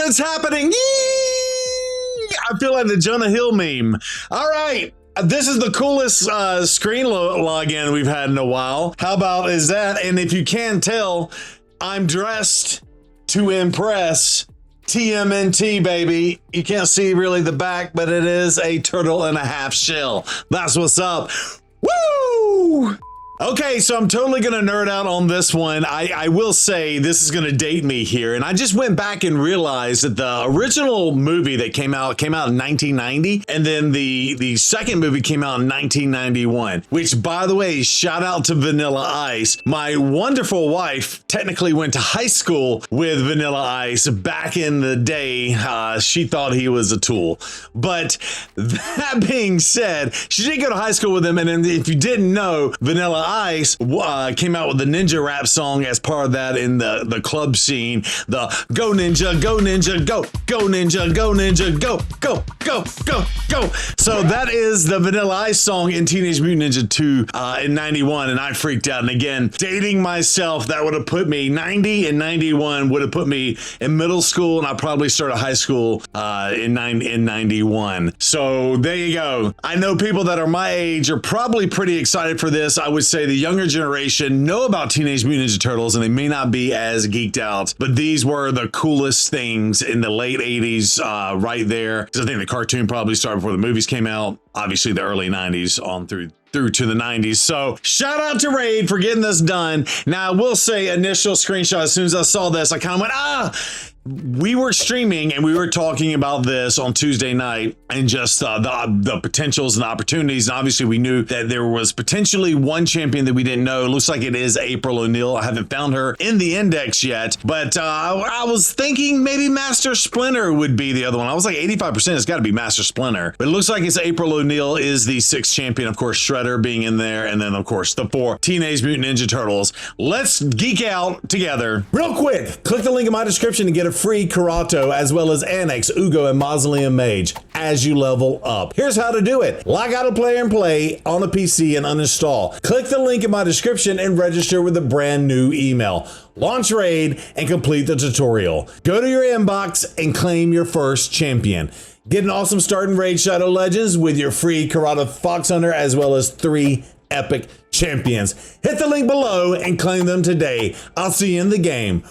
it's happening. Yee! I feel like the Jonah Hill meme. All right. This is the coolest screen login we've had in a while. How about is that? And if you can't tell, I'm dressed to impress. TMNT, baby. You can't see really the back, but it is a turtle and a half shell. That's what's up. Woo! Okay, so I'm totally gonna nerd out on this one. I will say this is gonna date me here, and I just went back and realized that the original movie that came out in 1990, and then the second movie came out in 1991, which, by the way, shout out to Vanilla Ice. My wonderful wife technically went to high school with Vanilla Ice back in the day. She thought he was a tool. But that being said, she did go to high school with him, and then if you didn't know, Vanilla Ice came out with the ninja rap song as part of that in the club scene. The go ninja, go ninja, go ninja, go ninja, go. So that is the Vanilla Ice song in Teenage Mutant Ninja 2 in 91, and I freaked out. And again, dating myself, that would have put me 90 and 91 would have put me in middle school, and I probably started high school in 91. So there you go. I know people that are my age are probably pretty excited for this. I would say the younger generation know about Teenage Mutant Ninja Turtles, and they may not be as geeked out, but these were the coolest things in the late 80s right there, because I think the cartoon probably started before the movies came out. Obviously the early 90s on through to the 90s. So shout out to Raid for getting this done. Now I will say, initial screenshot, as soon as I saw this, I kind of went, we were streaming and we were talking about this on Tuesday night, and just the potentials and opportunities. And obviously we knew that there was potentially one champion that we didn't know. It looks like it is April O'Neil. I haven't found her in the index yet, but I was thinking maybe Master Splinter would be the other one. I was like 85% it's got to be Master Splinter, but it looks like it's April O'Neil is the 6th champion. Of course, Shredder being in there, and then of course the 4 Teenage Mutant Ninja Turtles. Let's geek out together. Real quick, click the link in my description to get a free Karato, as well as Annex, Ugo, and Mausoleum Mage as you level up. Here's how to do it. Log out of Player and Play on a PC and uninstall. Click the link in my description and register with a brand new email. Launch Raid and complete the tutorial. Go to your inbox and claim your first champion. Get an awesome start in Raid Shadow Legends with your free Karato Fox Hunter, as well as 3 epic champions. Hit the link below and claim them today. I'll see you in the game.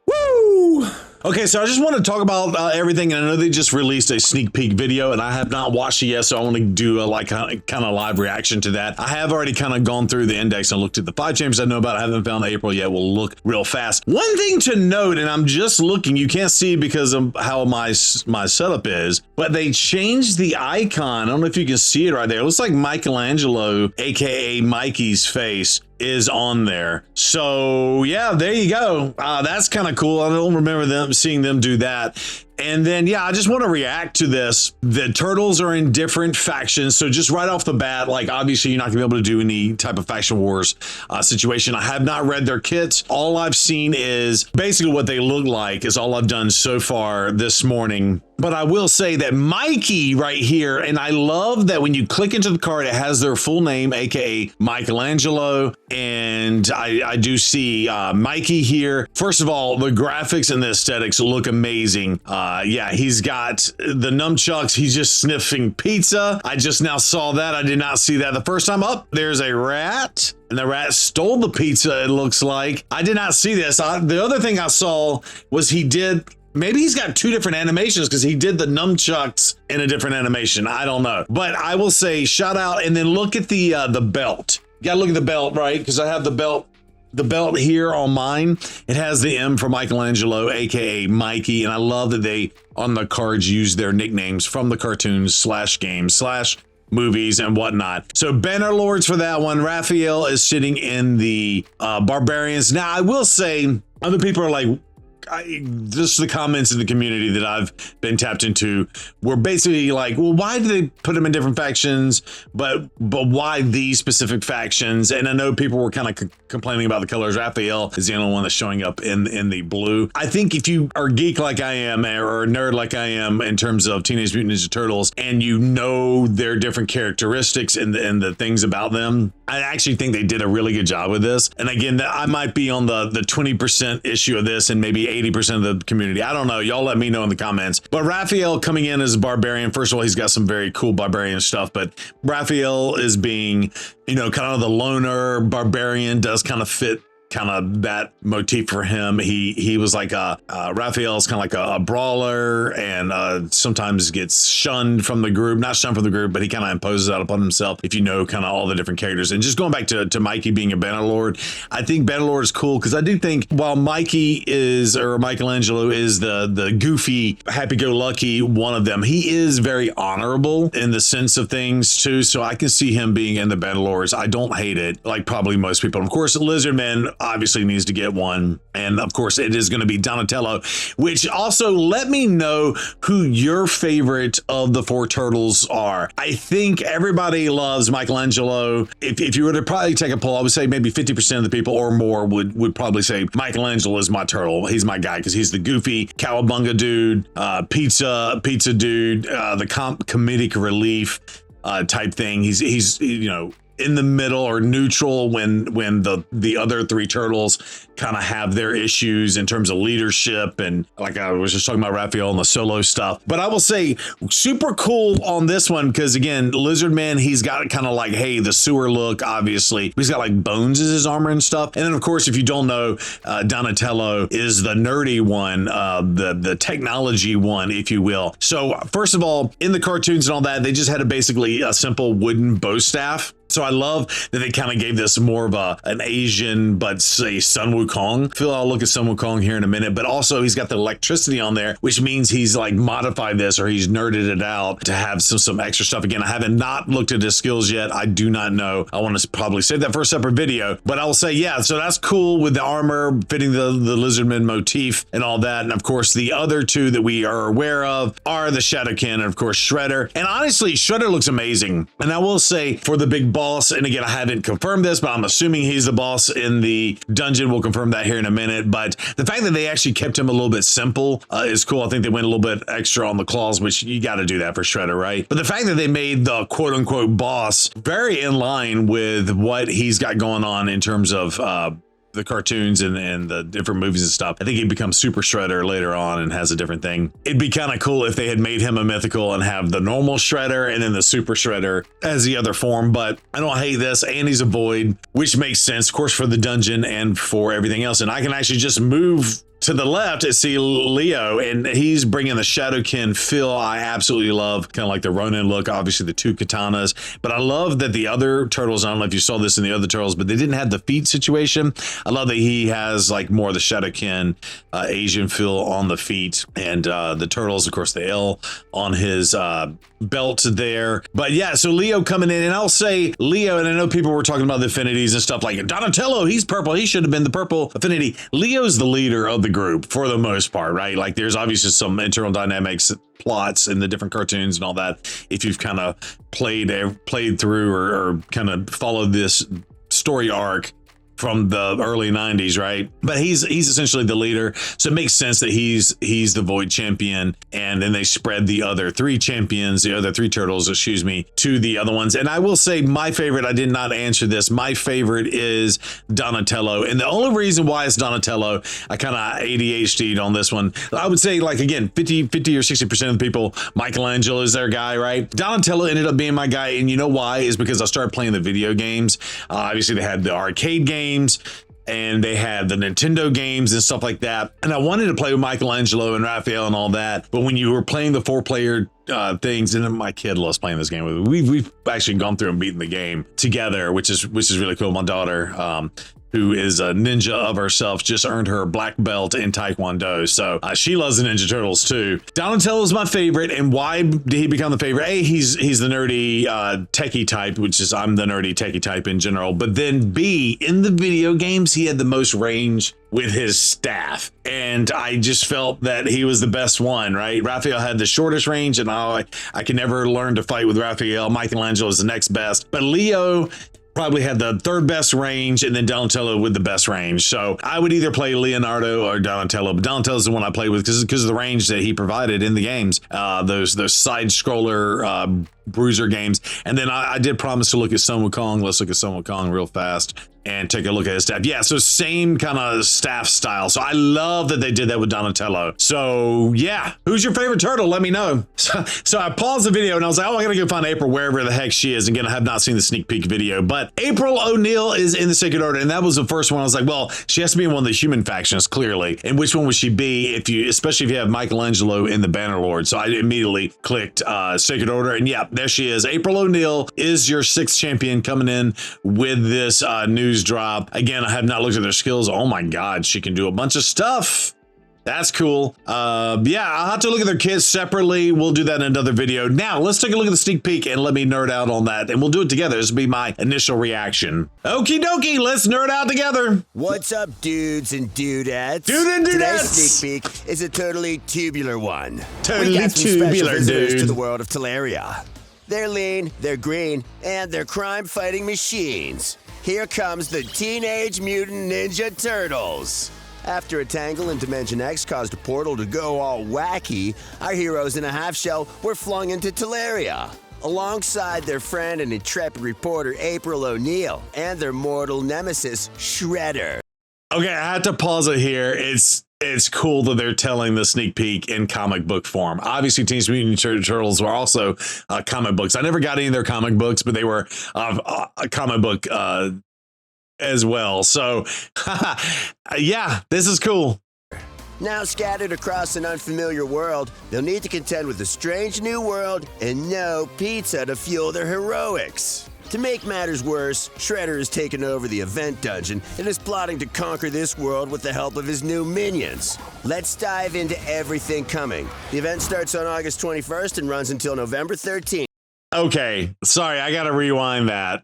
Woo! Okay, so I just want to talk about everything, and I know they just released a sneak peek video, and I have not watched it yet, so I want to do a kind of live reaction to that. I have already kind of gone through the index and looked at the 5 champions I know about. I haven't found April yet. We'll look real fast. One thing to note, and I'm just looking, you can't see because of how my setup is, but they changed the icon. I don't know if you can see it right there. It looks like Michelangelo, aka Mikey's face, is on there. So yeah, there you go. That's kind of cool. I don't remember seeing them do that. And then, yeah, I just want to react to this. The Turtles are in different factions. So just right off the bat, like, obviously you're not gonna be able to do any type of faction wars situation. I have not read their kits. All I've seen is basically what they look like is all I've done so far this morning. But I will say that Mikey right here, and I love that when you click into the card, it has their full name, aka Michelangelo. And I do see Mikey here. First of all, the graphics and the aesthetics look amazing. Yeah, he's got the nunchucks. He's just sniffing pizza. I just now saw that. I did not see that the first time. Up there's a rat, and the rat stole the pizza, it looks like. I did not see this. The other thing I saw was maybe he's got 2 different animations, because he did the nunchucks in a different animation. I don't know. But I will say shout out, and then look at the belt. You gotta look at the belt, right? Because I have the belt here on mine. It has the M for Michelangelo, aka Mikey, and I love that they on the cards use their nicknames from the cartoons / games / movies and whatnot. So Banner Lords for that one. Raphael is sitting in the Barbarians. Now I will say, other people are like, just the comments in the community that I've been tapped into were basically like, well, why do they put them in different factions, but why these specific factions? And I know people were kind of complaining about the colors. Raphael is the only one that's showing up in the blue. I think if you are a geek like I am, or a nerd like I am in terms of Teenage Mutant Ninja Turtles, and you know their different characteristics and the things about them, I actually think they did a really good job with this. And again, I might be on the 20% issue of this, and maybe 80% of the community. I don't know. Y'all let me know in the comments. But Raphael coming in as a barbarian, first of all, he's got some very cool barbarian stuff, but Raphael is being, you know, kind of the loner barbarian, does kind of fit kind of that motif for him. He was like Raphael's kind of like a brawler, and sometimes gets shunned from the group, not shunned from the group, but he kind of imposes that upon himself, if you know kind of all the different characters. And just going back to Mikey being a Bannerlord, I think Bannerlord is cool because I do think while Mikey is, or Michelangelo is the goofy, happy-go-lucky one of them, he is very honorable in the sense of things too. So I can see him being in the Bannerlords. I don't hate it like probably most people. And of course, Lizardman obviously needs to get one, and of course it is going to be Donatello, which also let me know who your favorite of the four turtles are. I think everybody loves Michelangelo. If you were to probably take a poll, I would say maybe 50% of the people or more would probably say Michelangelo is my turtle. He's my guy because he's the goofy cowabunga dude, pizza dude, the comedic relief type thing. He's you know, in the middle or neutral when the other three turtles kind of have their issues in terms of leadership, and like I was just talking about Raphael and the solo stuff. But I will say super cool on this one because again, Lizardman, he's got kind of like, hey, the sewer look, obviously. He's got like bones as his armor and stuff. And then of course, if you don't know, Donatello is the nerdy one, the technology one, if you will. So first of all, in the cartoons and all that, they just had basically a simple wooden bow staff. So I love that they kind of gave this more of an Asian, but say Sun Wukong feel. I'll look at Sun Wukong here in a minute, but also he's got the electricity on there, which means he's like modified this or he's nerded it out to have some extra stuff. Again, I haven't not looked at his skills yet. I do not know. I want to probably save that for a separate video, but I will say, yeah, so that's cool with the armor fitting the Lizardman motif and all that. And of course, the other two that we are aware of are the Shadowkin and of course Shredder. And honestly, Shredder looks amazing. And I will say for the big boss, and again, I haven't confirmed this, but I'm assuming he's the boss in the dungeon. We'll confirm that here in a minute. But the fact that they actually kept him a little bit simple is cool. I think they went a little bit extra on the claws, which you got to do that for Shredder, right? But the fact that they made the quote unquote boss very in line with what he's got going on in terms of the cartoons and the different movies and stuff. I think he becomes Super Shredder later on and has a different thing. It'd be kind of cool if they had made him a mythical and have the normal Shredder and then the Super Shredder as the other form, but I don't hate this. And he's a void, which makes sense, of course, for the dungeon and for everything else. And I can actually just move to the left and see Leo, and he's bringing the Shadowkin feel I absolutely love, kind of like the Ronin look, obviously the two katanas. But I love that the other turtles, I don't know if you saw this in the other turtles, but they didn't have the feet situation. I love that he has like more of the Shadowkin Asian feel on the feet, and the turtles, of course, the L on his belt there. But yeah, so Leo coming in, and I'll say Leo, and I know people were talking about the affinities and stuff like Donatello, he's purple, he should have been the purple affinity. Leo's the leader of the group for the most part, right? Like there's obviously some internal dynamics, plots in the different cartoons and all that. If you've kind of played through or kind of followed this story arc from the early 90s, right? But he's essentially the leader, so it makes sense that he's the Void champion, and then they spread the other three champions, the other three turtles, excuse me, to the other ones. And I will say my favorite, I did not answer this, my favorite is Donatello, and the only reason why it's Donatello, I kind of ADHD'd on this one. I would say like again 50 or 60% of the people, Michelangelo is their guy, right? Donatello ended up being my guy, and you know why? Is because I started playing the video games. Obviously they had the arcade games and they had the Nintendo games and stuff like that. And I wanted to play with Michelangelo and Raphael and all that. But when you were playing the 4-player things, and then my kid loves playing this game with me. We've actually gone through and beaten the game together, which is really cool. My daughter, who is a ninja of herself, just earned her black belt in Taekwondo. So she loves the Ninja Turtles too. Donatello is my favorite. And why did he become the favorite? A, he's the nerdy techie type, which is I'm the nerdy techie type in general. But then B, in the video games, he had the most range with his staff. And I just felt that he was the best one, right? Raphael had the shortest range, and I can never learn to fight with Raphael. Michelangelo is the next best. But Leo probably had the third best range, and then Donatello with the best range. So I would either play Leonardo or Donatello, but Donatello's the one I play with because of the range that he provided in the games. Those side scroller Bruiser games. And then I did promise to look at Sun Wukong. Let's look at Sun Wukong real fast and take a look at his staff. Yeah, so same kind of staff style. So I love that they did that with Donatello. So yeah, who's your favorite turtle? Let me know. So I paused the video and I was like, oh, I gotta go find April wherever the heck she is. Again, I have not seen the sneak peek video, but April O'Neil is in the Sacred Order, and that was the first one. I was like, well, she has to be in one of the human factions, clearly. And which one would she be especially if you have Michelangelo in the Bannerlord? So I immediately clicked Sacred Order, and yeah, there she is. April O'Neil is your 6th champion coming in with this news drop. Again, I have not looked at their skills. Oh my God, she can do a bunch of stuff. That's cool. Yeah, I'll have to look at their kits separately. We'll do that in another video. Now, let's take a look at the sneak peek and let me nerd out on that. And we'll do it together. This will be my initial reaction. Okie dokie, let's nerd out together. What's up, dudes and dudettes? Dude and dudettes. Today's sneak peek is a totally tubular one. Totally we got some special tubular, visitors dude. to the world of Teleria. They're lean, they're green, and they're crime-fighting machines. Here comes the Teenage Mutant Ninja Turtles. After a tangle in Dimension X caused a portal to go all wacky, our heroes in a half-shell were flung into Teleria, alongside their friend and intrepid reporter April O'Neil and their mortal nemesis, Shredder. Okay, I had to pause it here. It's cool that they're telling the sneak peek in comic book form. Obviously, Teenage Mutant Ninja Turtles were also comic books. I never got any of their comic books, but they were a comic book as well. So yeah, this is cool. Now scattered across an unfamiliar world, they'll need to contend with a strange new world and no pizza to fuel their heroics. To make matters worse, Shredder has taken over the event dungeon and is plotting to conquer this world with the help of his new minions. Let's dive into everything coming. The event starts on August 21st and runs until November 13th. Okay, sorry, I gotta rewind that.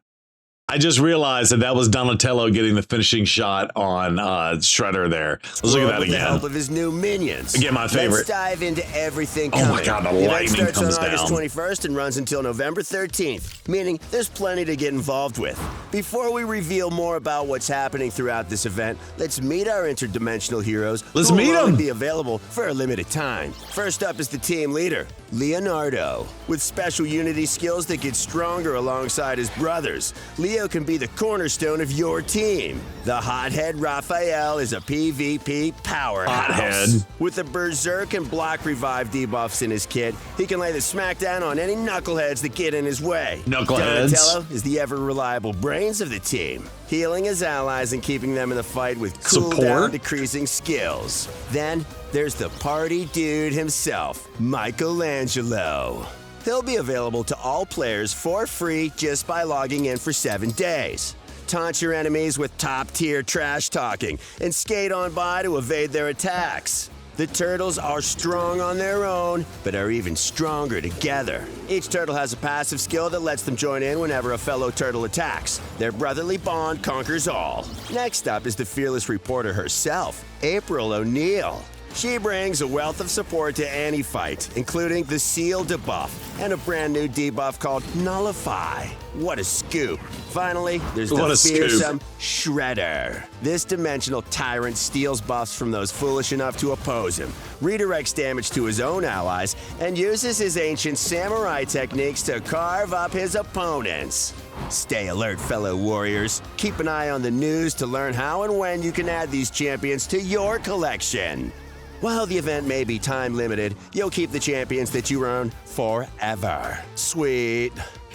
I just realized that was Donatello getting the finishing shot on Shredder there. Let's look at that With the again. help of his new minions. Again, my favorite. Let's dive into everything Oh coming. my God, the event lightning starts comes on August down. 21st and runs until November 13th, meaning there's plenty to get involved with. Before we reveal more about what's happening throughout this event, let's meet our interdimensional heroes. Let's who meet will only them. be available for a limited time. First up is the team leader, Leonardo. With special unity skills that get stronger alongside his brothers, Leo can be the cornerstone of your team. The hothead Raphael is a PvP powerhouse. Hothead. With the Berserk and Block Revive debuffs in his kit, he can lay the smackdown on any knuckleheads that get in his way. Knuckleheads. Donatello is the ever-reliable brains of the team, healing his allies and keeping them in the fight with cooldown Support. decreasing skills. Then there's the party dude himself, Michelangelo. He'll be available to all players for free just by logging in for 7 days. Taunt your enemies with top-tier trash talking and skate on by to evade their attacks. The turtles are strong on their own, but are even stronger together. Each turtle has a passive skill that lets them join in whenever a fellow turtle attacks. Their brotherly bond conquers all. Next up is the fearless reporter herself, April O'Neil. She brings a wealth of support to any fight, including the Seal debuff and a brand new debuff called Nullify. What a scoop. Finally, there's the fearsome Shredder. This dimensional tyrant steals buffs from those foolish enough to oppose him, redirects damage to his own allies, and uses his ancient samurai techniques to carve up his opponents. Stay alert, fellow warriors. Keep an eye on the news to learn how and when you can add these champions to your collection. While the event may be time limited, you'll keep the champions that you earn forever. Sweet.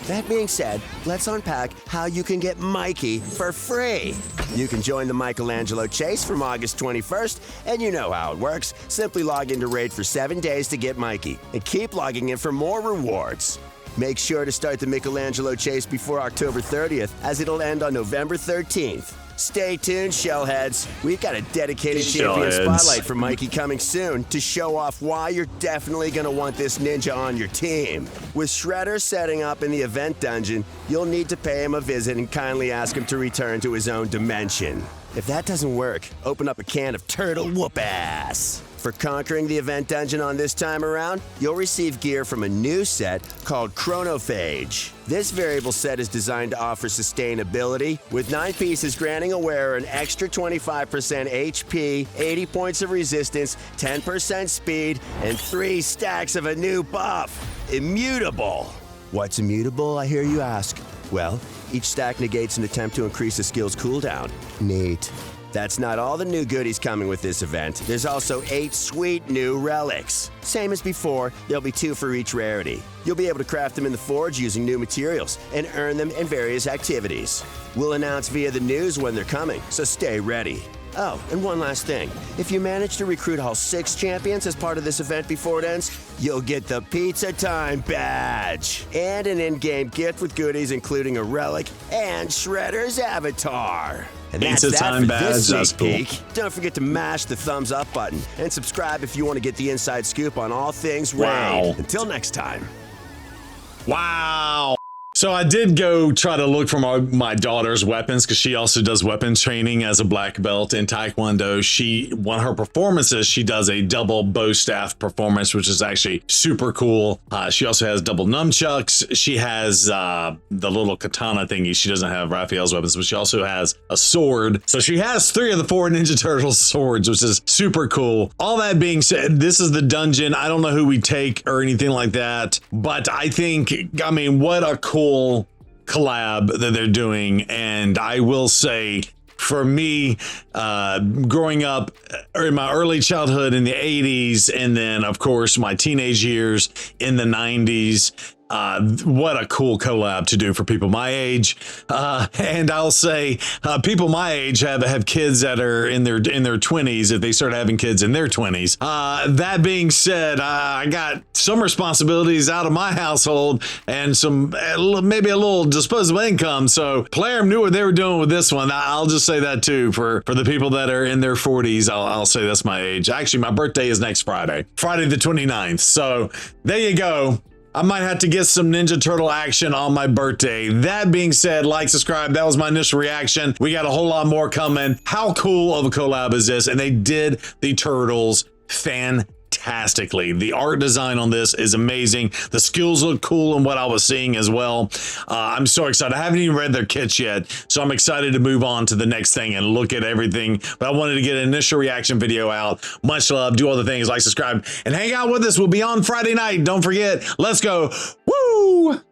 That being said, let's unpack how you can get Mikey for free. You can join the Michelangelo Chase from August 21st, and you know how it works. Simply log into Raid for 7 days to get Mikey, and keep logging in for more rewards. Make sure to start the Michelangelo Chase before October 30th, as it'll end on November 13th. Stay tuned, Shellheads. We've got a dedicated champion spotlight for Mikey coming soon to show off why you're definitely going to want this ninja on your team. With Shredder setting up in the event dungeon, you'll need to pay him a visit and kindly ask him to return to his own dimension. If that doesn't work, open up a can of turtle whoop-ass. For conquering the event dungeon on this time around, you'll receive gear from a new set called Chronophage. This variable set is designed to offer sustainability, with 9 pieces granting a wearer an extra 25% HP, 80 points of resistance, 10% speed, and 3 stacks of a new buff, Immutable. What's immutable, I hear you ask? Well, each stack negates an attempt to increase the skill's cooldown. Neat. That's not all the new goodies coming with this event. There's also 8 sweet new relics. Same as before, there'll be 2 for each rarity. You'll be able to craft them in the forge using new materials and earn them in various activities. We'll announce via the news when they're coming, so stay ready. Oh, and one last thing. If you manage to recruit all 6 champions as part of this event before it ends, you'll get the Pizza Time badge and an in-game gift with goodies including a relic and Shredder's avatar. And that's Pizza that Time for badge, this that's sneak cool. peek. Don't forget to mash the thumbs up button and subscribe if you want to get the inside scoop on all things Wow. Raid. Until next time. Wow. So I did go try to look for my daughter's weapons because she also does weapons training as a black belt in Taekwondo. One of her performances, she does a double bow staff performance, which is actually super cool. She also has double nunchucks. She has the little katana thingy. She doesn't have Raphael's weapons, but she also has a sword. So she has 3 of the 4 Ninja Turtles swords, which is super cool. All that being said, this is the dungeon. I don't know who we take or anything like that, but I mean, what a cool collab that they're doing. And I will say, for me, growing up in my early childhood in the 80s, and then of course my teenage years in the 90s, what a cool collab to do for people my age. And I'll say people my age have kids that are in their 20s if they start having kids in their 20s. That being said, I got some responsibilities out of my household and maybe a little disposable income. So Player knew what they were doing with this one. I'll just say that too for the people that are in their 40s. I'll say that's my age. Actually, my birthday is next Friday the 29th. So there you go. I might have to get some Ninja Turtle action on my birthday. That being said, like, subscribe. That was my initial reaction. We got a whole lot more coming. How cool of a collab is this? And they did the Turtles fantastically. The art design on this is amazing. The skills look cool in what I was seeing as well. I'm so excited. I haven't even read their kits yet, so I'm excited to move on to the next thing and look at everything. But I wanted to get an initial reaction video out. Much love. Do all the things, like, subscribe, and hang out with us. We'll be on Friday night. Don't forget. Let's go. Woo!